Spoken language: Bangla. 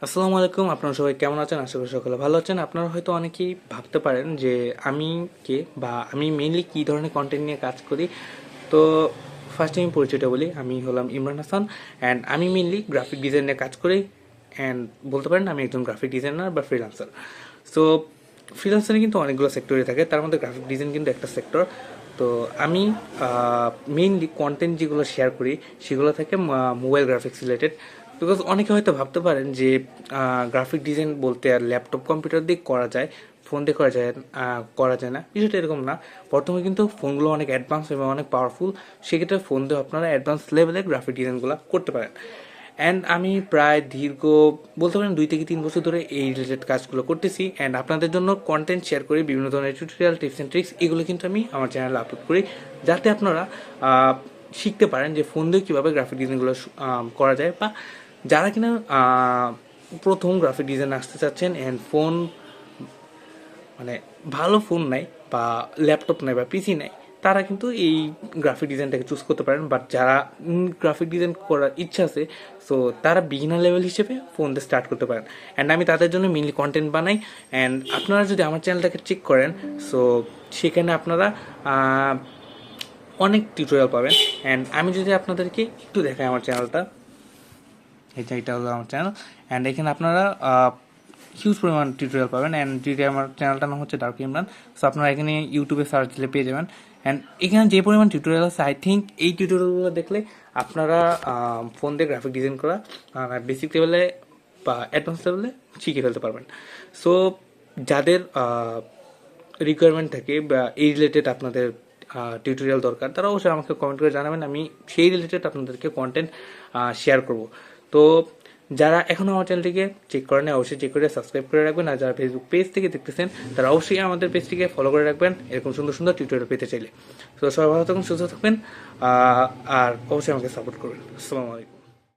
আসসালামু আলাইকুম। আপনারা সবাই কেমন আছেন? আশা করি সকলে ভালো আছেন। আপনারা হয়তো অনেকেই ভাবতে পারেন যে আমি কে বা আমি মেইনলি কী ধরনের কন্টেন্ট নিয়ে কাজ করি। তো ফার্স্টে আমি পরিচয়টা বলি। আমি হলাম ইমরান হাসান অ্যান্ড আমি মেইনলি গ্রাফিক ডিজাইন নিয়ে কাজ করি অ্যান্ড বলতে পারেন আমি একজন গ্রাফিক ডিজাইনার বা ফ্রিল্যান্সার। সো ফ্রিল্যান্সারে কিন্তু অনেকগুলো সেক্টরই থাকে, তার মধ্যে গ্রাফিক ডিজাইন কিন্তু একটা সেক্টর। তো আমি মেইনলি কন্টেন্ট যেগুলো শেয়ার করি সেগুলো থেকে মোবাইল গ্রাফিক্স রিলেটেড। বিকজ অনেকে হয়তো ভাবতে পারেন যে গ্রাফিক ডিজাইন বলতে আর ল্যাপটপ কম্পিউটার দিয়ে করা যায়, ফোন দিয়ে করা যায় না। বিষয়টা এরকম না। বর্তমানে কিন্তু ফোনগুলো অনেক অ্যাডভান্স এবং অনেক পাওয়ারফুল। সেক্ষেত্রে ফোন দিয়ে আপনারা অ্যাডভান্স লেভেলে গ্রাফিক ডিজাইনগুলো করতে পারেন। অ্যান্ড আমি প্রায় দীর্ঘ বলতে পারেন 2 থেকে 3 বছর ধরে এই রিলেটেড কাজগুলো করতেছি অ্যান্ড আপনাদের জন্য কন্টেন্ট শেয়ার করি, বিভিন্ন ধরনের টিউটোরিয়াল, টিপস অ্যান্ড ট্রিক্স এগুলো কিন্তু আমি আমার চ্যানেলে আপলোড করি, যাতে আপনারা শিখতে পারেন যে ফোন দিয়ে কীভাবে গ্রাফিক ডিজাইনগুলো করা যায়। বা যারা কিনা প্রথম গ্রাফিক ডিজাইন আসতে চাচ্ছেন অ্যান্ড ফোন মানে ভালো ফোন নাই বা ল্যাপটপ নাই বা পিসি নাই, তারা কিন্তু এই গ্রাফিক ডিজাইনটাকে চুজ করতে পারেন। বাট যারা গ্রাফিক ডিজাইন করার ইচ্ছা আছে, সো তারা বিগিনার লেভেল হিসেবে ফোন দিয়ে স্টার্ট করতে পারেন। অ্যান্ড আমি তাদের জন্য মেনলি কন্টেন্ট বানাই। অ্যান্ড আপনারা যদি আমার চ্যানেলটাকে চেক করেন, সো সেখানে আপনারা অনেক টিউটোরিয়াল পাবেন। অ্যান্ড আমি যদি আপনাদেরকে একটু দেখাই আমার চ্যানেলটা, এটা হলো আমার চ্যানেল। অ্যান্ড এখানে আপনারা হিউজ পরিমাণ টিউটোরিয়াল পাবেন। অ্যান্ড যদি আমার চ্যানেলটার নাম হচ্ছে ডার্ক ইমরান, সো আপনারা এখানে ইউটিউবে সার্চ দিলে পেয়ে যাবেন। অ্যান্ড এখানে যে পরিমাণ টিউটোরিয়াল আছে, আই থিঙ্ক এই টিউটোরিয়ালগুলো দেখলে আপনারা ফোন দিয়ে গ্রাফিক ডিজাইন করা বেসিক লেভেলে বা অ্যাডভান্স লেভেলে শিখে ফেলতে পারবেন। সো যাদের রিকোয়ারমেন্ট থাকে বা এই রিলেটেড আপনাদের টিউটোরিয়াল দরকার, তারা অবশ্যই আমাকে কমেন্ট করে জানাবেন, আমি সেই রিলেটেড আপনাদেরকে কন্টেন্ট শেয়ার করব। তো যারা এখনও আমার চ্যানেলটিকে চেক করেন, অবশ্যই চেক করে সাবস্ক্রাইব করে রাখবেন। আর যারা ফেসবুক পেজ থেকে দেখতেছেন, তারা অবশ্যই আমাদের পেজটিকে ফলো করে রাখবেন এরকম সুন্দর সুন্দর টিউটোরিয়াল পেতে চাইলে। তো সবাই ভালো থাকুন, সুস্থ থাকবেন, আর অবশ্যই আমাকে সাপোর্ট করবেন। আসসালামু আলাইকুম।